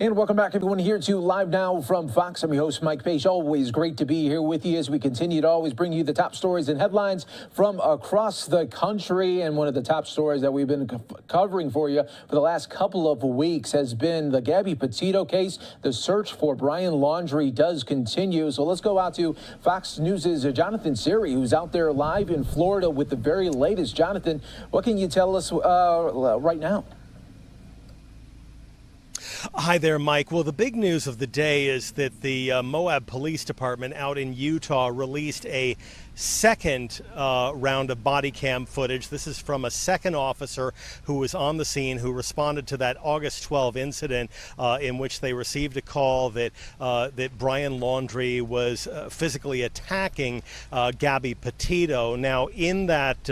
And welcome back, everyone, here to Live Now from Fox. I'm your host, Mike Page. Always great to be here with you as we continue to always bring you the top stories and headlines from across the country. And one of the top stories that we've been covering for you for the last couple of weeks has been the Gabby Petito case. The search for Brian Laundrie does continue. So let's go out to Fox News' Jonathan Siri, who's out there live in Florida with the very latest. Jonathan, what can you tell us right now? Hi there, Mike. Well, the big news of the day is that the Moab Police Department out in Utah released a second round of body cam footage. This is from a second officer who was on the scene, who responded to that August 12 incident in which they received a call that that Brian Laundrie was physically attacking Gabby Petito. Now, in that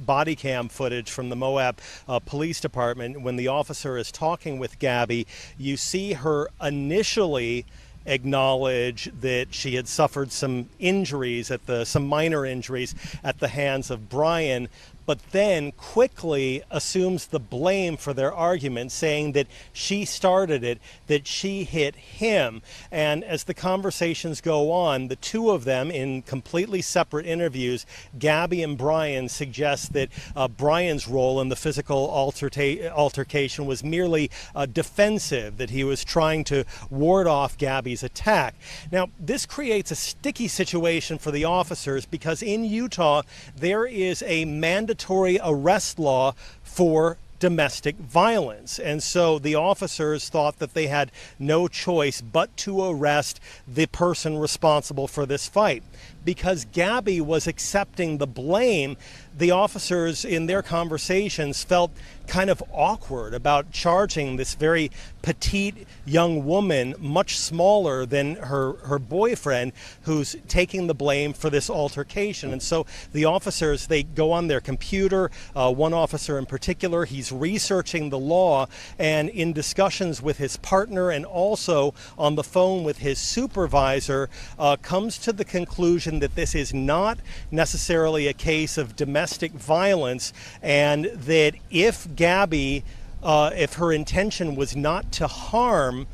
body cam footage from the Moab Police Department, when the officer is talking with Gabby, you see her initially acknowledge that she had suffered some minor injuries at the hands of Brian, but then quickly assumes the blame for their argument, saying that she started it, that she hit him. And as the conversations go on, the two of them, in completely separate interviews, Gabby and Brian, suggest that Brian's role in the physical altercation was merely defensive, that he was trying to ward off Gabby's attack. Now, this creates a sticky situation for the officers because in Utah, there is a mandatory arrest law for domestic violence. And so the officers thought that they had no choice but to arrest the person responsible for this fight. Because Gabby was accepting the blame, the officers in their conversations felt kind of awkward about charging this very petite young woman, much smaller than her boyfriend, who's taking the blame for this altercation. And so the officers, they go on their computer, one officer in particular, he's researching the law, and in discussions with his partner and also on the phone with his supervisor, comes to the conclusion that this is not necessarily a case of domestic violence, and that if Gabby, if her intention was not to harm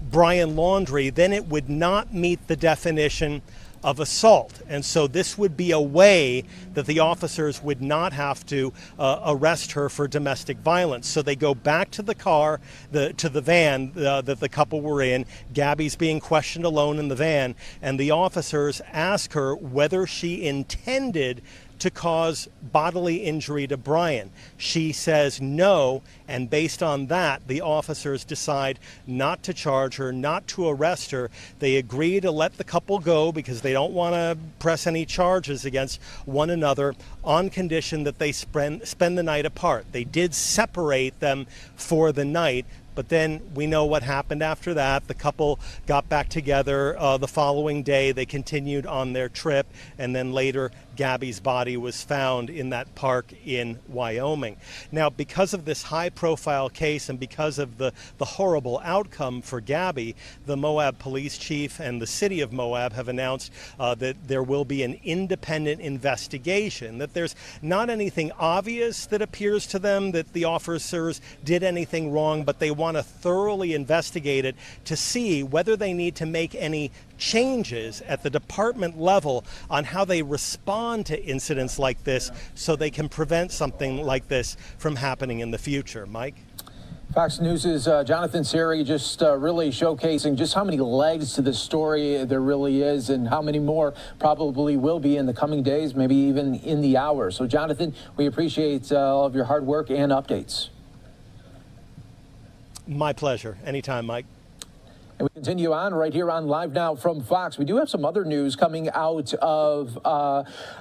Brian Laundrie, then it would not meet the definition of assault. And so this would be a way that the officers would not have to arrest her for domestic violence. So they go back to the car, to the van that the couple were in. Gabby's being questioned alone in the van, and the officers ask her whether she intended to cause bodily injury to Brian. She says no, and based on that, the officers decide not to charge her, not to arrest her. They agree to let the couple go because they don't want to press any charges against one another on condition that they spend the night apart. They did separate them for the night, but then we know what happened after that. The couple got back together the following day. They continued on their trip, and then later Gabby's body was found in that park in Wyoming. Now, because of this high-profile case and because of the horrible outcome for Gabby, the Moab police chief and the city of Moab have announced that there will be an independent investigation, that there's not anything obvious that appears to them that the officers did anything wrong, but they want to thoroughly investigate it to see whether they need to make any changes at the department level on how they respond to incidents like this so they can prevent something like this from happening in the future. Mike? Fox News' Jonathan Siri just really showcasing just how many legs to this story there really is and how many more probably will be in the coming days, maybe even in the hours. So, Jonathan, we appreciate all of your hard work and updates. My pleasure. Anytime, Mike. And we continue on right here on Live Now from Fox. We do have some other news coming out of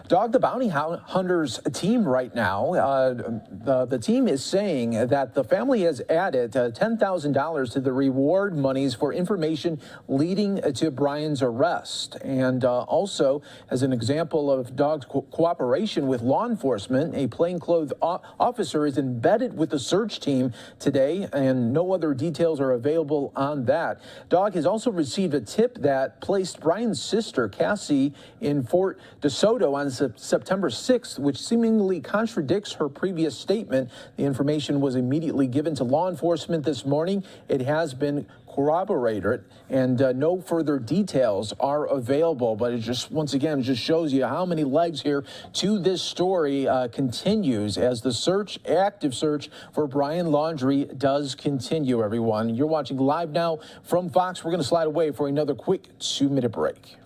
Dog the Bounty Hunter's team right now. The team is saying that the family has added $10,000 to the reward monies for information leading to Brian's arrest. And also, as an example of Dog's cooperation with law enforcement, a plainclothes officer is embedded with the search team today, and no other details are available on that. Dog has also received a tip that placed Brian's sister, Cassie, in Fort DeSoto on September 6th, which seemingly contradicts her previous statement. The information was immediately given to law enforcement this morning. It has been corroborate it, and no further details are available. But it just, once again, just shows you how many legs here to this story continues as the active search for Brian Laundrie does continue, everyone. You're watching live now from Fox. We're going to slide away for another quick 2-minute break.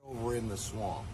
Over in the swamp.